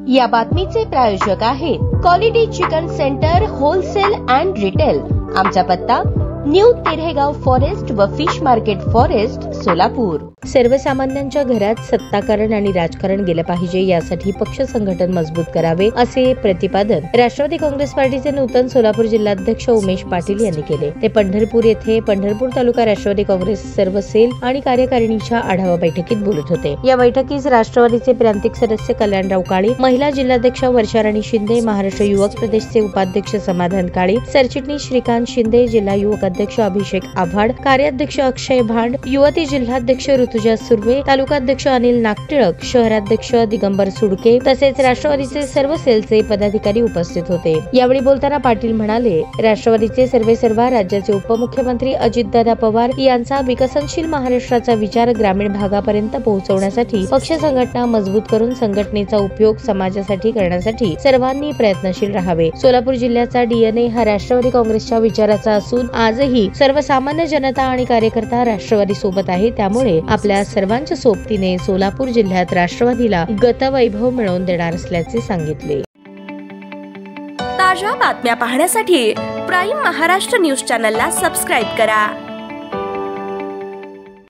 या बातमीचे प्रायोजक आहेत quality chicken centre wholesale and retail. आमचा पत्ता न्यू तिरेगाव फॉरेस्ट व फिश मार्केट फॉरेस्ट सोलापूर। सर्वसामान्यांच्या घरात सत्ताकरण आणि राजकारण गेलं पाहिजे, यासाठी पक्ष संघटन मजबूत करावे, असे प्रतिपादन राष्ट्रवादी काँग्रेस पार्टीचे नूतन सोलापूर जिल्हाध्यक्ष उमेश पाटील यांनी केले। ते पंढरपूर येथे पंढरपूर तालुका राष्ट्रवादी काँग्रेस सर्व सेल आणि कार्यकारिणीच्या आढावा बैठकीत बोलत होते। या बैठकीस राष्ट्रवादीचे प्रांतिक सदस्य कल्याणराव काळे, महिला जिल्हाध्यक्ष वर्षाराणी शिंदे, महाराष्ट्र युवक प्रदेशचे उपाध्यक्ष समाधान काळे, सरचिटणीस श्रीकांत शिंदे, जिल्हा युवक अध्यक्ष अभिषेक आव्हाड, कार्याध्यक्ष अक्षय भांड, युवती जिल्हाध्यक्ष ऋतुजा सुर्वे, तालुकाध्यक्ष अनिल नागटिळक, शहराध्यक्ष दिगंबर सुडके तसेच राष्ट्रवादीचे सर्व सेलचे पदाधिकारी उपस्थित होते। यावेळी बोलताना पाटील म्हणाले, राष्ट्रवादीचे सर्वेसर्वा राज्याचे उपमुख्यमंत्री अजितदादा पवार यांचा विकसनशील महाराष्ट्राचा विचार ग्रामीण भागापर्यंत पोहोचवण्यासाठी पक्ष संघटना मजबूत करून संघटनेचा उपयोग समाजासाठी करण्यासाठी सर्वांनी प्रयत्नशील राहावे। सोलापूर जिल्ह्याचा डीएनए हा राष्ट्रवादी काँग्रेसच्या विचाराचा असून आजही सर्वसामान्य जनता आणि कार्यकर्ता राष्ट्रवादी सोबत आहे। त्यामुळे आपल्या सर्वांच्या सोबतीने सोलापूर जिल्ह्यात राष्ट्रवादीला गतवैभव मिळवून देणार असल्याचे सांगितले। ताज्या बातम्या पाहण्यासाठी प्राईम महाराष्ट्र न्यूज चॅनलला सबस्क्राईब करा।